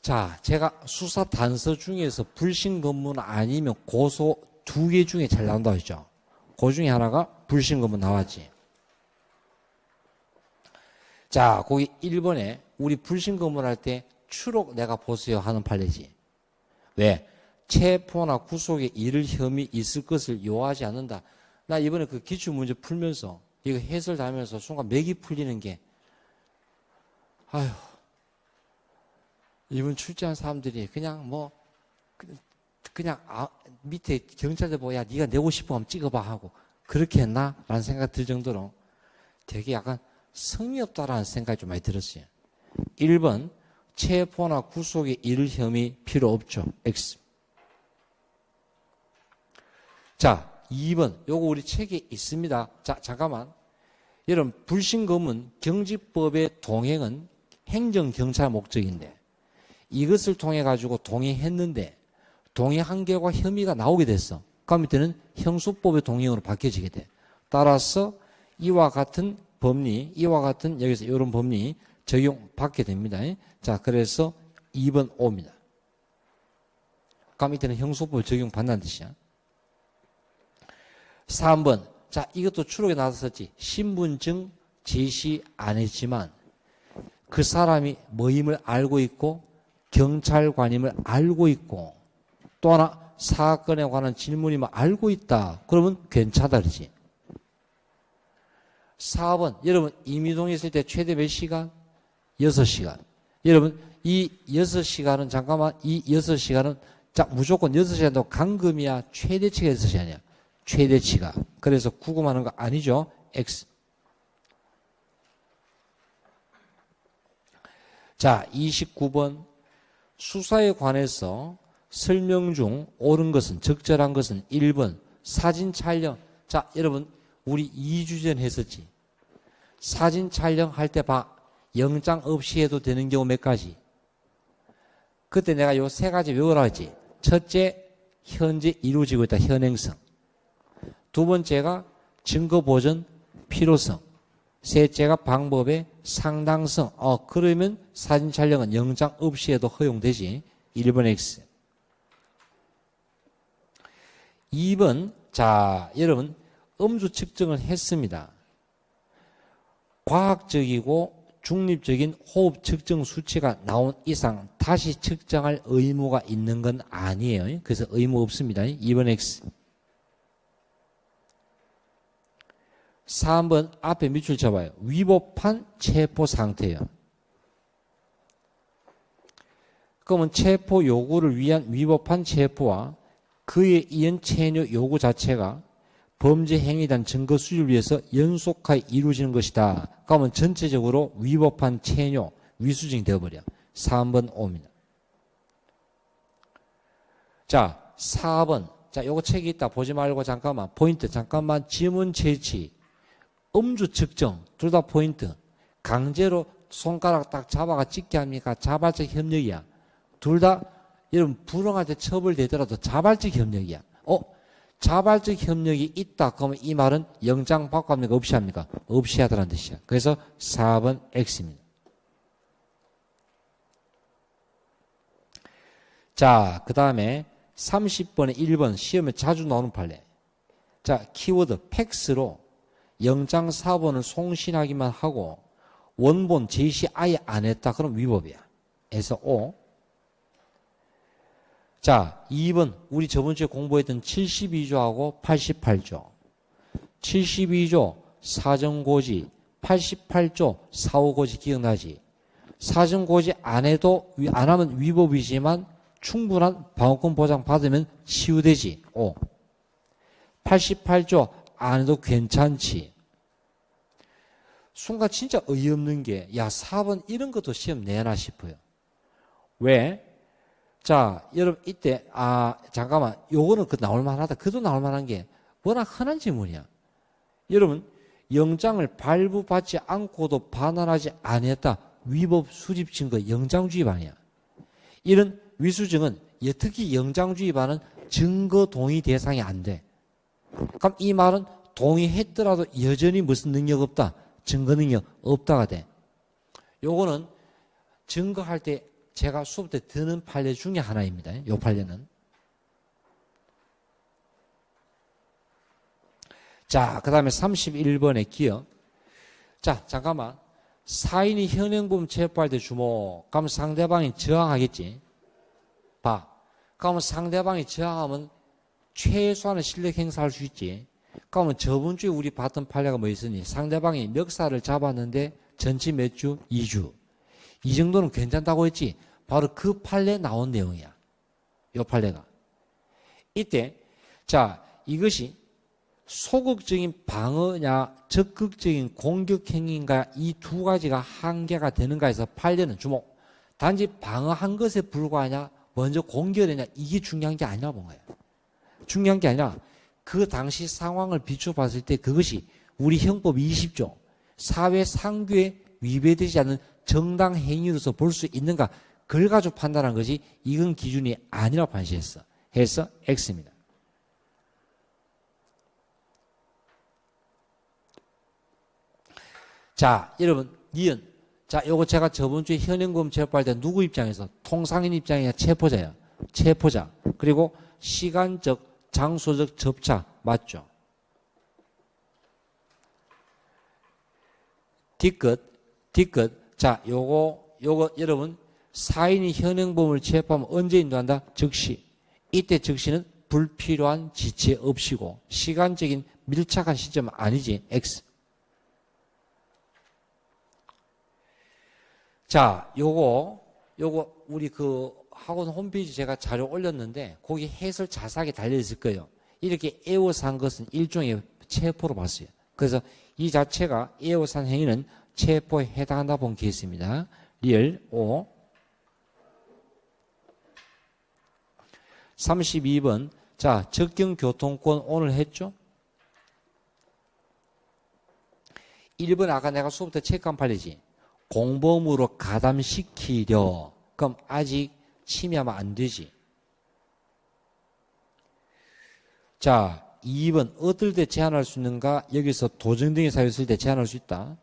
자, 제가 수사 단서 중에서 불신 검문 아니면 고소 2개 중에 잘 나온다고 했죠. 그 중에 하나가 불신 검문 나왔지. 자, 거기 1번에 우리 불신 검문 할 때 추록 내가 보세요 하는 판례지. 왜? 체포나 구속에 이를 혐의 있을 것을 요하지 않는다. 나 이번에 그 기출문제 풀면서 이거 해설 다 하면서 순간 맥이 풀리는 게 아휴, 이번 출제한 사람들이 그냥 뭐 그냥 밑에 경찰들 보고 야 네가 내고 싶으면 찍어봐 하고 그렇게 했나? 라는 생각 들 정도로 되게 약간 성의 없다라는 생각이 좀 많이 들었어요. 1번 체포나 구속에 이를 혐의 필요 없죠. X. 자, 2번 요거 우리 책에 있습니다. 자, 잠깐만. 여러분 불신검은 경직법의 동행은 행정경찰 목적인데 이것을 통해 가지고 동의했는데 동의한 결과 혐의가 나오게 됐어. 그럼 이때는 형수법의 동의형으로 바뀌어지게 돼. 따라서 이와 같은 법리, 이와 같은 여기서 이런 법리 적용받게 됩니다. 자, 그래서 2번 O입니다. 그럼 이때는 형수법을 적용받는다는 뜻이야. 3번. 자, 이것도 추록에 나왔었지. 신분증 제시 안 했지만 그 사람이 뭐임을 알고 있고 경찰관임을 알고 있고 또 하나 사건에 관한 질문임을 알고 있다. 그러면 괜찮다 그러지. 4번. 여러분 임의동에 있을 때 최대 몇 시간? 6시간. 여러분 이 6시간은 잠깐만 이 6시간은 자 무조건 6시간도 강금이야 최대치가 6시간이야. 최대치가. 그래서 구금하는 거 아니죠. X. 자 29번. 수사에 관해서 설명 중 옳은 것은 적절한 것은 1번 사진 촬영. 자 여러분 우리 2주 전 했었지. 사진 촬영할 때 봐. 영장 없이 해도 되는 경우 몇 가지. 그때 내가 요 3가지 외우라고 했지. 첫째 현재 이루어지고 있다. 현행성. 두 번째가 증거 보전 필요성. 셋째가 방법의 상당성. 그러면 사진 촬영은 영장 없이 해도 허용되지. 1번 X. 2번. 자, 여러분 음주 측정을 했습니다. 과학적이고 중립적인 호흡 측정 수치가 나온 이상 다시 측정할 의무가 있는 건 아니에요. 그래서 의무 없습니다. 2번 X. 3번 앞에 밑줄 쳐봐요. 위법한 체포 상태예요. 그러면 체포 요구를 위한 위법한 체포와 그에 이은 체류 요구 자체가 범죄 행위에 대한 증거 수집을 위해서 연속하게 이루어지는 것이다. 그러면 전체적으로 위법한 체류, 위수증이 되어버려. 3번 O입니다. 자, 4번. 자, 요거 책이 있다. 보지 말고 잠깐만. 포인트. 잠깐만. 지문 채취. 음주 측정. 둘 다 포인트. 강제로 손가락 딱 잡아가 찍게 합니까? 자발적 협력이야. 둘 다 여러분 불응할 때 처벌되더라도 자발적 협력이야. 자발적 협력이 있다. 그러면 이 말은 영장 받고 합니까? 없이 합니까? 없이 하더라는 뜻이야. 그래서 4번 X입니다. 자, 그 다음에 30번에 1번 시험에 자주 나오는 판례. 자, 키워드 팩스로 영장 사본을 송신하기만 하고 원본 제시 아예 안 했다. 그럼 위법이야. 그래서 O. 자, 2번 우리 저번 주에 공부했던 72조하고 88조. 72조 사정고지, 88조 사후고지 기억나지? 사정고지 안 해도 안 하면 위법이지만 충분한 방어권 보장 받으면 치유되지. 5. 88조 안 해도 괜찮지. 순간 진짜 어이없는 게 야 4번 이런 것도 시험 내나 싶어요. 왜? 자, 여러분 이때 잠깐만 요거는 그 나올만하다. 그도 나올만한 게 워낙 흔한 질문이야. 여러분 영장을 발부받지 않고도 반환하지 아니했다. 위법 수집 증거 영장주의 반이야. 이런 위수증은 특히 영장주의 반은 증거 동의 대상이 안 돼. 그럼 이 말은 동의했더라도 여전히 무슨 능력 없다. 증거 능력 없다가 돼. 요거는 증거할 때 제가 수업 때 드는 판례 중에 하나입니다. 이 판례는. 자, 그 다음에 31번의 기억. 자, 잠깐만. 사인이 현행범 체포할 때 주목. 그러면 상대방이 저항하겠지. 봐. 그러면 상대방이 저항하면 최소한의 실력 행사할 수 있지. 그러면 저번 주에 우리 봤던 판례가 뭐 있으니? 상대방이 멱살을 잡았는데 전치 몇 주? 2주. 이 정도는 괜찮다고 했지. 바로 그 판례에 나온 내용이야. 이 판례가. 이때 자, 이것이 소극적인 방어냐 적극적인 공격 행위인가 이 두 가지가 한계가 되는가 해서 판례는 주목. 단지 방어한 것에 불과하냐 먼저 공격했냐 이게 중요한 게 아니라 본 거예요. 중요한 게 아니라 그 당시 상황을 비춰봤을 때 그것이 우리 형법 20조 사회 상규에 위배되지 않는 정당 행위로서 볼 수 있는가 그걸 가지고 판단한 것이 이건 기준이 아니라고 판시했어. 해서 X입니다. 자, 여러분, 니은. 자, 요거 제가 저번 주에 현행범 체포할 때 누구 입장에서? 통상인 입장이야, 체포자야. 체포자. 그리고 시간적, 장소적 접차. 맞죠? 뒤끝. 자, 요거 여러분, 사인이 현행범을 체포하면 언제 인도한다? 즉시. 이때 즉시는 불필요한 지체 없이고, 시간적인 밀착한 시점은 아니지. X. 자, 요거 우리 그 학원 홈페이지 제가 자료 올렸는데 거기 해설 자세하게 달려 있을 거예요. 이렇게 애워싼 것은 일종의 체포로 봤어요. 그래서 이 자체가 애워싼 행위는 체포에 해당한다 본 케이스입니다. 리얼 O. 32번. 자, 접경교통권 오늘 했죠? 1번 아까 내가 수업 때 체크한 판례지. 공범으로 가담시키려. 그럼 아직 침해하면 안 되지. 자, 2번 어떨 때 제한할 수 있는가? 여기서 도정 등의 사유 쓸 때 제한할 수 있다.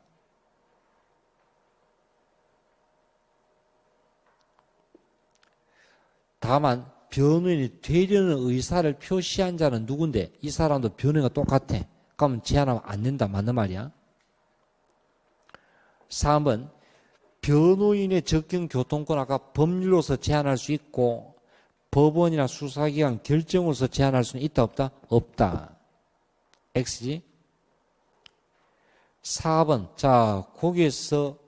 다만 변호인이 되려는 의사를 표시한 자는 누군데? 이 사람도 변호인과 똑같아. 그럼 제한하면 안 된다. 맞는 말이야. 3번 변호인의 접경교통권 아까 법률로서 제한할 수 있고 법원이나 수사기관 결정으로서 제한할 수는 있다 없다? 없다. X지. 4번 자 거기에서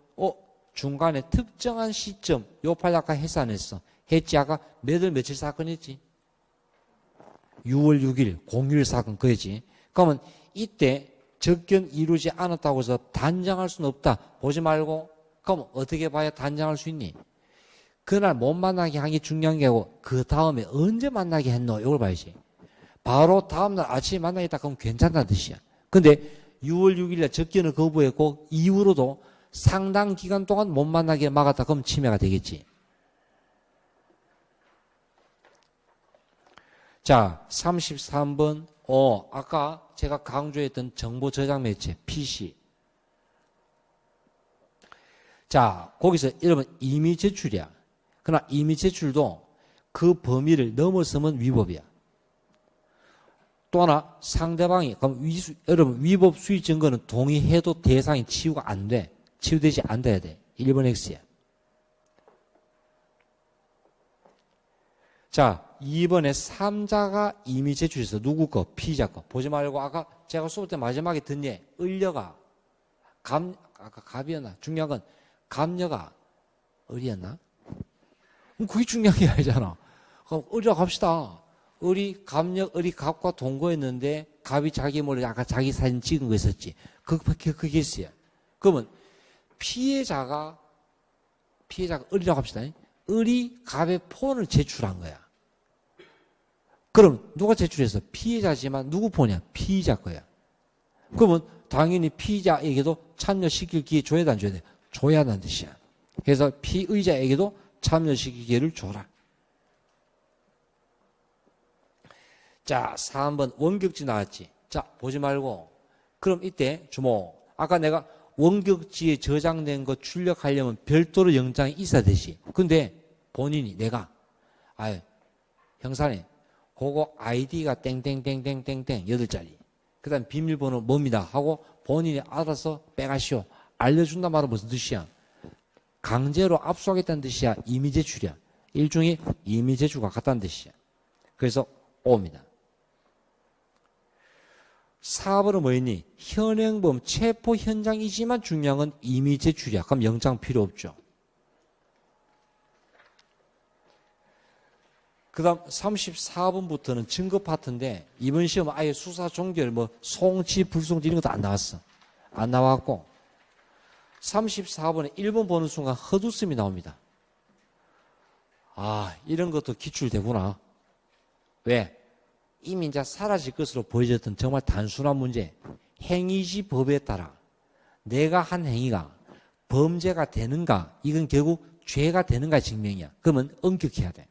중간에 특정한 시점 요 판례 아까 했어 안 했어? 했지. 아까 몇월 며칠 사건 했지? 6월 6일 공휴일 사건 그거지. 그러면 이때 접견 이루지 않았다고 해서 단정할 수는 없다. 보지 말고. 그럼 어떻게 봐야 단정할 수 있니? 그날 못 만나게 한 게 중요한 게 아니고 그 다음에 언제 만나게 했노? 이걸 봐야지. 바로 다음날 아침에 만나겠다 그러면 괜찮다는 뜻이야. 근데 6월 6일에 접견을 거부했고 이후로도 상당 기간 동안 못 만나게 막았다 그럼 침해가 되겠지. 자, 33번 아까 제가 강조했던 정보 저장 매체 PC. 자, 거기서 여러분 임의 제출이야. 그러나 임의 제출도 그 범위를 넘어서면 위법이야. 또 하나 상대방이 그럼 여러분 위법 수익 증거는 동의해도 대상이 치유가 안 돼. 치유되지 않아야 돼. 1번 X야. 자, 2번에 3자가 임의 제출해서 누구 거? 피의자 거. 보지 말고 아까 제가 수업 때 마지막에 듣니? 을려가 아까 갑이었나? 중요한 건 갑녀가 을이었나? 그게 중요한 게 아니잖아. 그럼 을이라고 합시다. 을이 갑녀, 을이 갑과 동거했는데 갑이 자기 몰래 아까 자기 사진 찍은 거 있었지. 그게 있어요. 그러면 피해자가 을이라고 합시다. 을이 갑의 폰을 제출한 거야. 그럼 누가 제출했어? 피해자지만 누구 폰이야? 피의자 거야. 그러면 당연히 피의자에게도 참여시킬 기회 줘야 돼, 안 줘야 돼? 줘야 한다는 뜻이야. 그래서 피의자에게도 참여시킬 기회를 줘라. 자, 3번 원격지 나왔지. 자, 보지 말고. 그럼 이때 주목. 아까 내가 원격지에 저장된 거 출력하려면 별도로 영장이 있어야 되지. 근데 본인이 내가 아유 형사님 그거 아이디가 땡땡땡땡땡땡 8자리 그 다음 비밀번호 뭡니다 하고 본인이 알아서 빼가시오 알려준단 말은 무슨 뜻이야? 강제로 압수하겠다는 뜻이야? 임의제출이야? 일종의 임의제출과 같다는 뜻이야. 그래서 O입니다. 4번은 뭐였니? 현행범 체포 현장이지만 중요한 건 임의제출이야. 그럼 영장 필요 없죠. 그 다음 34번부터는 증거 파트인데 이번 시험은 아예 수사 종결 뭐 송치 불송치 이런 것도 안 나왔어. 안 나왔고 34번에 1번 보는 순간 헛웃음이 나옵니다. 아 이런 것도 기출되구나. 왜? 이미 이제 사라질 것으로 보여졌던 정말 단순한 문제. 행위지 법에 따라 내가 한 행위가 범죄가 되는가 이건 결국 죄가 되는가 증명이야. 그러면 엄격해야 돼.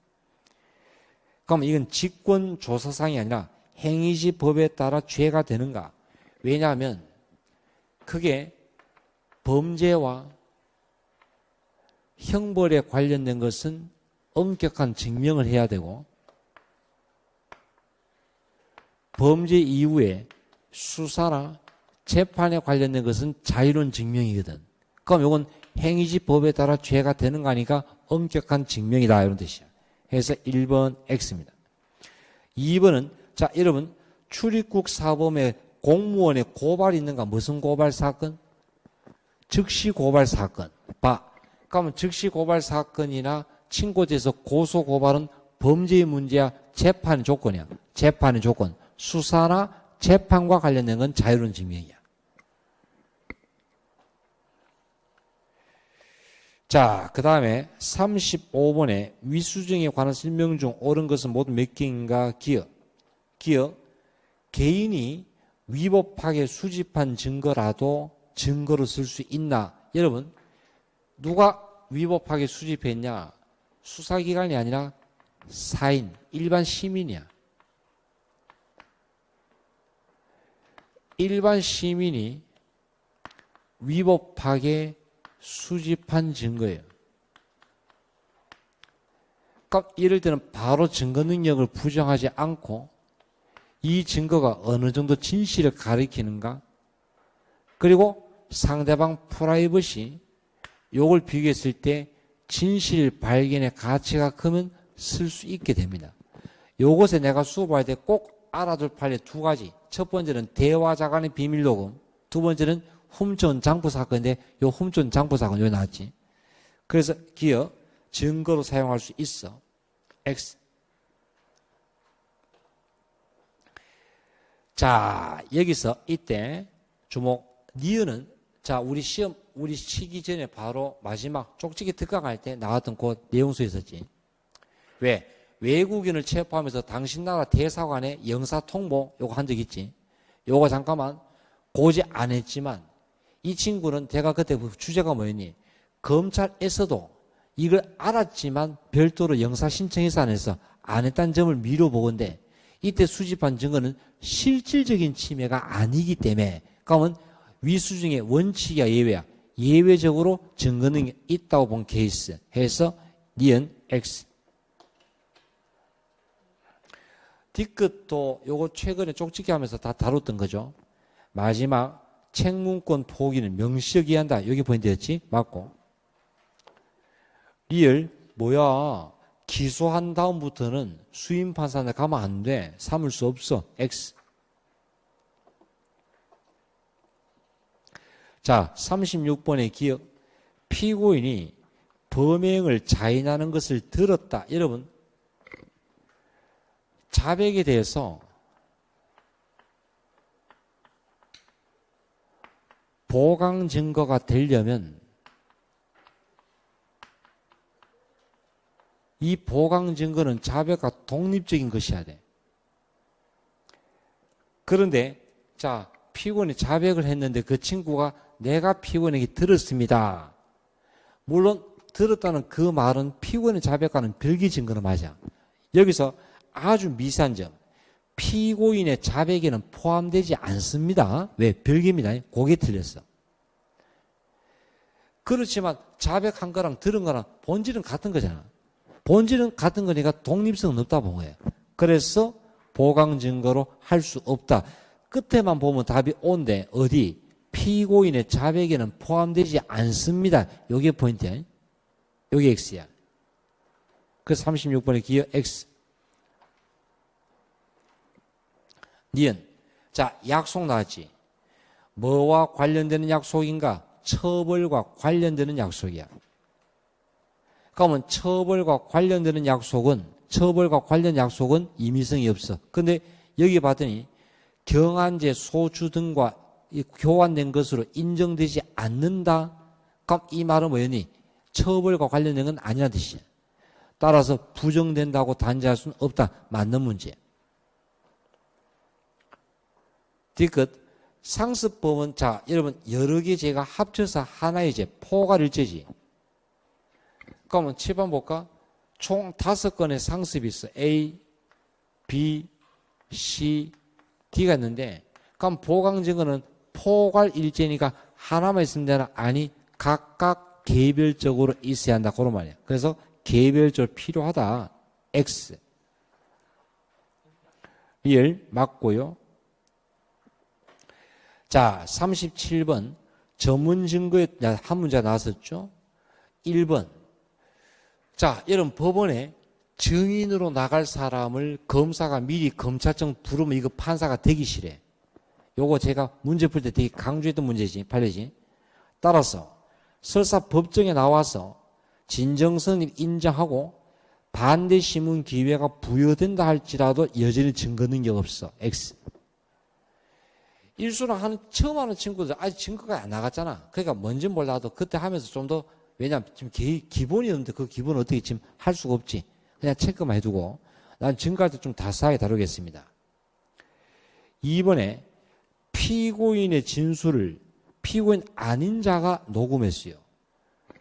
그럼 이건 직권조사상이 아니라 행위지 법에 따라 죄가 되는가. 왜냐하면 그게 범죄와 형벌에 관련된 것은 엄격한 증명을 해야 되고 범죄 이후에 수사나 재판에 관련된 것은 자유로운 증명이거든. 그럼 이건 행위지 법에 따라 죄가 되는 거 아니까 엄격한 증명이다 이런 뜻이야. 그래서 1번 X입니다. 2번은 자 여러분 출입국 사범에 공무원의 고발이 있는가? 무슨 고발 사건? 즉시 고발 사건. 봐. 그러면 즉시 고발 사건이나 친고지에서 고소 고발은 범죄의 문제야? 재판의 조건이야? 재판의 조건. 수사나 재판과 관련된 건 자유로운 증명이야. 자, 그 다음에 35번에 위수정에 관한 설명 중 옳은 것은 모두 몇 개인가? 기억. 개인이 위법하게 수집한 증거라도 증거로 쓸 수 있나? 여러분, 누가 위법하게 수집했냐? 수사기관이 아니라 사인, 일반 시민이야. 일반 시민이 위법하게 수집한 증거예요. 그러니까 이럴 때는 바로 증거 능력을 부정하지 않고 이 증거가 어느 정도 진실을 가리키는가? 그리고 상대방 프라이버시 요걸 비교했을 때 진실 발견의 가치가 크면 쓸 수 있게 됩니다. 요것에 내가 수업할 때 꼭 알아둘 판례 두 가지. 첫 번째는 대화자 간의 비밀녹음. 두 번째는 훔쳐온 장부 사건인데 요 훔쳐온 장부 사건 여기 나왔지. 그래서 기억 증거로 사용할 수 있어. X. 자 여기서 이때 주목 니은은 자 우리 시험 우리 치기 전에 바로 마지막 쪽지기 특강할 때 나왔던 그 내용서에 있었지. 왜? 외국인을 체포하면서 당신 나라 대사관에 영사통보 요거 한 적 있지. 요거 잠깐만 고지 안 했지만 이 친구는 제가 그때 주제가 뭐였니? 검찰에서도 이걸 알았지만 별도로 영사 신청해서 안 해서 안 했다는 점을 미뤄보건데 이때 수집한 증거는 실질적인 침해가 아니기 때문에 그러면 위수중의 원칙이야 예외야. 예외적으로 증거 능력이 있다고 본 케이스 해서 니은 X. 뒤끝도 요거 최근에 쪽지기 하면서 다 다뤘던 거죠. 마지막 책문권 포기는 명시하게 한다. 여기 포인트였지? 맞고. 리얼 뭐야? 기소한 다음부터는 수임 판사한테 가면 안 돼. 삼을 수 없어. X. 자, 36번의 기억. 피고인이 범행을 자인하는 것을 들었다. 여러분, 자백에 대해서 보강 증거가 되려면 이 보강 증거는 자백과 독립적인 것이어야 돼. 그런데 자 피고인이 자백을 했는데 그 친구가 내가 피고인에게 들었습니다. 물론 들었다는 그 말은 피고인의 자백과는 별개 증거는 맞아. 여기서 아주 미세한 점. 피고인의 자백에는 포함되지 않습니다. 왜? 별개입니다. 그게 틀렸어. 그렇지만 자백한 거랑 들은 거랑 본질은 같은 거잖아. 본질은 같은 거니까 독립성은 없다 본 거예요. 그래서 보강 증거로 할 수 없다. 끝에만 보면 답이 O인데 어디? 피고인의 자백에는 포함되지 않습니다. 요게 포인트야. 요게 X야. 그래서 36번의 기호 X. 니은. 자, 약속 나왔지. 뭐와 관련되는 약속인가? 처벌과 관련되는 약속이야. 그러면 처벌과 관련 약속은 임의성이 없어. 근데 여기 봤더니 경한제, 소주 등과 교환된 것으로 인정되지 않는다. 그럼 이 말은 뭐였니? 처벌과 관련된 건 아니라는 뜻이야. 따라서 부정된다고 단죄할 수는 없다. 맞는 문제. 뒤끝. 상습범은, 자, 여러분, 여러 개 제가 합쳐서 하나의 제, 포괄일제지. 그러면 7번 볼까? 총 5건의 상습이 있어. A, B, C, D가 있는데, 그럼 보강증거는 포괄일제니까 하나만 있으면 되나? 아니, 각각 개별적으로 있어야 한다. 그런 말이야. 그래서 개별적으로 필요하다. X. 1 맞고요. 자, 37번 전문 증거에 한 문제 나왔었죠. 1번. 자, 여러분 법원에 증인으로 나갈 사람을 검사가 미리 검찰청 부르면 이거 판사가 되기 싫어. 요거 제가 문제 풀 때 되게 강조했던 문제지, 판례지. 따라서 설사 법정에 나와서 진정성을 인정하고 반대 신문 기회가 부여된다 할지라도 여전히 증거 능력 없어. X. 일수랑 처음 하는 친구들 아직 증거가 안 나갔잖아. 그러니까 뭔지 몰라도 그때 하면서 좀 더, 왜냐면 지금 기본이 없는데 그 기본을 어떻게 지금 할 수가 없지. 그냥 체크만 해두고 난 증거할 때 좀 다스하게 다루겠습니다. 2번에 피고인의 진술을 피고인 아닌 자가 녹음했어요.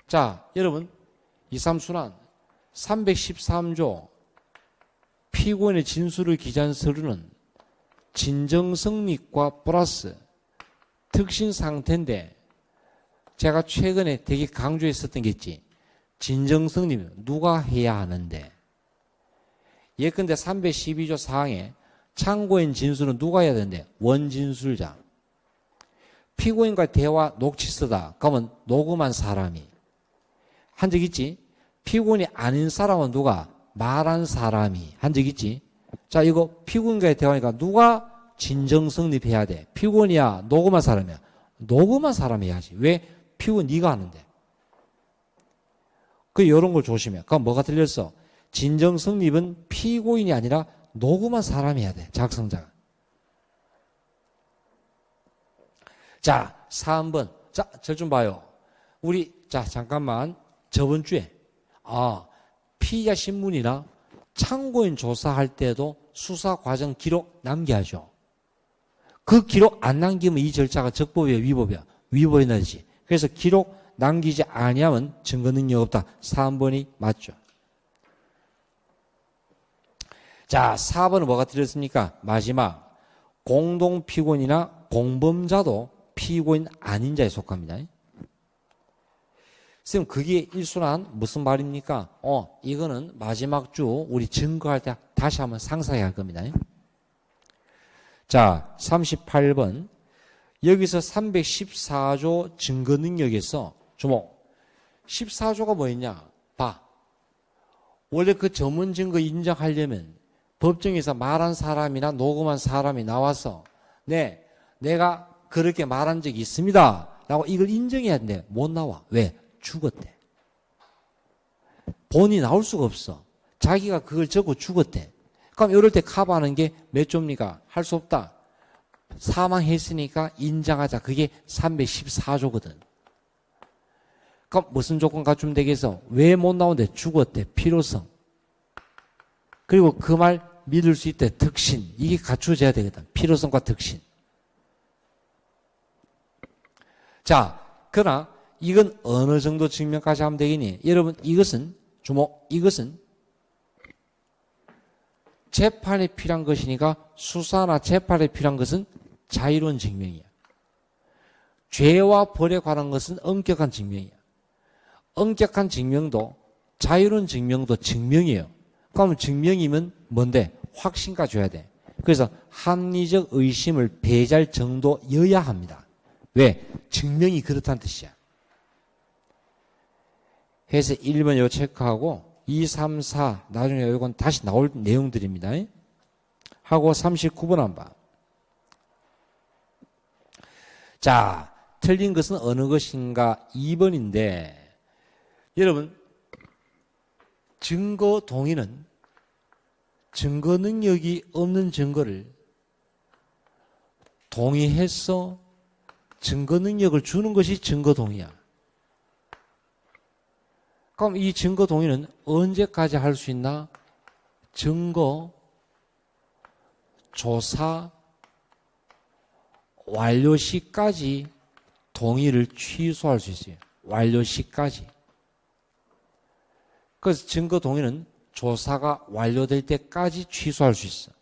자, 여러분 2, 3순환 313조 피고인의 진술을 기재한 서류는 진정성립과 플러스 특신 상태인데 제가 최근에 되게 강조했었던 게 있지. 진정성립 누가 해야 하는데 예컨대 312조 사항에 참고인 진술은 누가 해야 되는데 원진술자. 피고인과 대화 녹취서다. 그러면 녹음한 사람이 한 적 있지. 피고인이 아닌 사람은 누가? 말한 사람이 한 적 있지. 자, 이거 피고인과의 대화니까 누가 진정성립해야 돼? 피고인이야? 녹음한 사람이야? 녹음한 사람이 해야지. 왜? 피고인 네가 하는데. 그 이런 걸 조심해. 그럼 뭐가 들렸어? 진정성립은 피고인이 아니라 녹음한 사람이 해야 돼. 작성자가. 자, 3번. 자, 저 좀 봐요. 우리 자, 잠깐만. 저번 주에 피의자 신문이나 참고인 조사할 때도 수사 과정 기록 남겨야죠. 그 기록 안 남기면 이 절차가 적법이야, 위법이야? 위법이 나지. 그래서 기록 남기지 아니하면 증거 능력 없다. 3번이 맞죠. 자, 4번은 뭐가 들렸습니까? 마지막 공동 피고인이나 공범자도 피고인 아닌 자에 속합니다. 선생님, 그게 일순환 무슨 말입니까? 이거는 마지막 주 우리 증거할 때 다시 한번 상세하게 할 겁니다. 자, 38번. 여기서 314조 증거 능력에서 주목. 14조가 뭐였냐? 봐. 원래 그 전문 증거 인정하려면 법정에서 말한 사람이나 녹음한 사람이 나와서 네, 내가 그렇게 말한 적이 있습니다. 라고 이걸 인정해야 되는데 못 나와. 왜? 죽었대. 본이 나올 수가 없어. 자기가 그걸 적고 죽었대. 그럼 이럴 때 커버하는 게 몇 조입니까? 할 수 없다. 사망했으니까 인정하자. 그게 314조거든. 그럼 무슨 조건 갖추면 되겠어? 왜 못 나오는데? 죽었대. 필요성. 그리고 그 말 믿을 수 있대. 특신. 이게 갖춰져야 되거든. 필요성과 특신. 자, 그러나 이건 어느 정도 증명까지 하면 되겠니? 여러분, 이것은 주목, 이것은 재판에 필요한 것이니까 수사나 재판에 필요한 것은 자유로운 증명이야. 죄와 벌에 관한 것은 엄격한 증명이야. 엄격한 증명도 자유로운 증명도 증명이에요. 그러면 증명이면 뭔데? 확신가 줘야 돼. 그래서 합리적 의심을 배제할 정도여야 합니다. 왜? 증명이 그렇다는 뜻이야. 해서 1번 이거 체크하고 2, 3, 4 나중에 이건 다시 나올 내용들입니다. 하고 39번 한번. 자, 틀린 것은 어느 것인가? 2번인데 여러분 증거 동의는 증거 능력이 없는 증거를 동의해서 증거 능력을 주는 것이 증거 동의야. 그럼 이 증거 동의는 언제까지 할 수 있나? 증거 조사 완료 시까지 동의를 취소할 수 있어요. 완료 시까지. 그래서 증거 동의는 조사가 완료될 때까지 취소할 수 있어.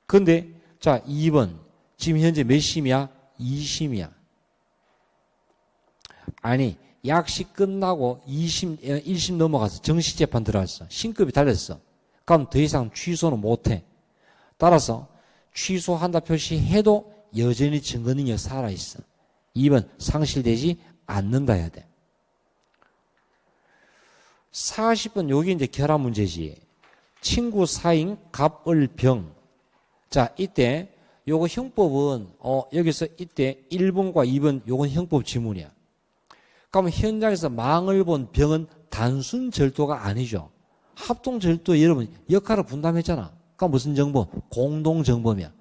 근데 자 2번 지금 현재 몇 심이야? 2심이야. 아니 약식 끝나고 2심, 1심 넘어가서 정식재판 들어갔어. 신급이 달렸어. 그럼 더 이상 취소는 못해. 따라서 취소한다 표시해도 여전히 증거 능력 살아있어. 2번 상실되지 않는다 해야 돼. 40번 여기 이제 결합 문제지. 친구 사인 갑을병. 자 이때 요거 형법은 여기서 이때 1번과 2번 요건 형법 지문이야. 그러면 현장에서 망을 본 병은 단순 절도가 아니죠. 합동 절도 여러분 역할을 분담했잖아. 그러니까 무슨 정범? 공동 정범이야.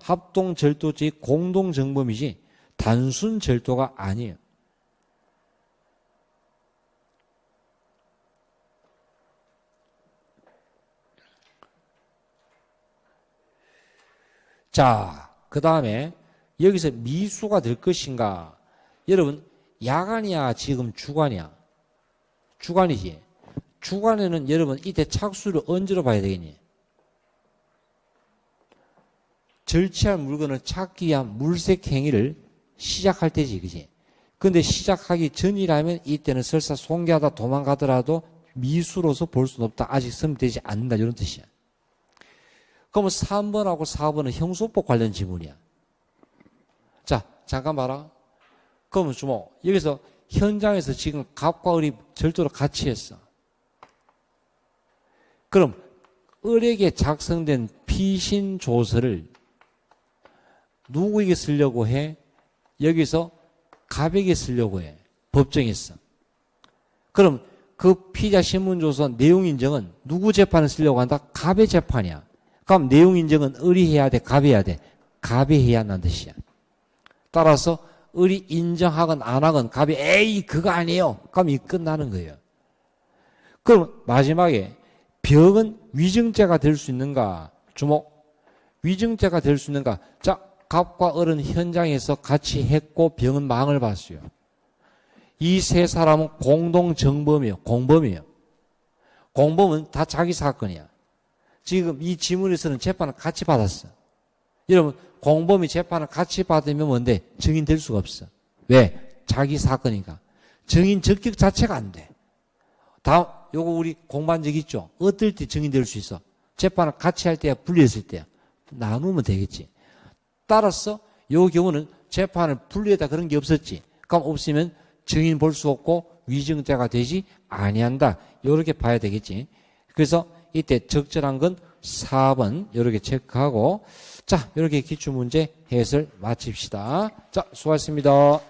합동 절도죄의 공동 정범이지 단순 절도가 아니에요. 자, 그 다음에 여기서 미수가 될 것인가? 여러분 야간이야 지금 주간이야? 주간이지. 주간에는 여러분 이때 착수를 언제로 봐야 되겠니? 절취할 물건을 찾기 위한 물색 행위를 시작할 때지, 그지? 근데 시작하기 전이라면 이때는 설사 송기하다 도망가더라도 미수로서 볼 수는 없다. 아직 성립되지 않는다. 이런 뜻이야. 그러면 3번하고 4번은 형소법 관련 지문이야. 자, 잠깐 봐라. 그러면 주모, 여기서 현장에서 지금 갑과 을이 절도를 같이 했어. 그럼 을에게 작성된 피신 조서를 누구에게 쓰려고 해? 여기서 갑에게 쓰려고 해. 법정에서. 그럼 그 피의자 신문조서 내용인정은 누구 재판을 쓰려고 한다? 갑의 재판이야. 그럼 내용인정은 을이 해야 돼? 갑이 해야 돼? 갑이 해야 한다는 뜻이야. 따라서 을이 인정하건 안 하건 갑이 에이 그거 아니에요. 그럼 이 끝나는 거예요. 그럼 마지막에 병은 위증죄가 될 수 있는가? 주목. 위증죄가 될 수 있는가? 자, 갑과 을은 현장에서 같이 했고 병은 망을 봤어요. 이 세 사람은 공동 정범이에요. 공범이에요. 공범은 다 자기 사건이야. 지금 이 지문에서는 재판을 같이 받았어. 여러분 공범이 재판을 같이 받으면 뭔데? 증인 될 수가 없어. 왜? 자기 사건이니까. 증인 적격 자체가 안 돼. 다음 요거 우리 공부한 적 있죠? 어떨 때 증인 될 수 있어? 재판을 같이 할 때야 분리했을 때야. 나누면 되겠지. 따라서 요 경우는 재판을 분리했다 그런 게 없었지. 그럼 없으면 증인 볼 수 없고 위증죄가 되지 아니한다. 요렇게 봐야 되겠지. 그래서 이때 적절한 건 4번 요렇게 체크하고 자, 요렇게 기출문제 해설 마칩시다. 자, 수고하셨습니다.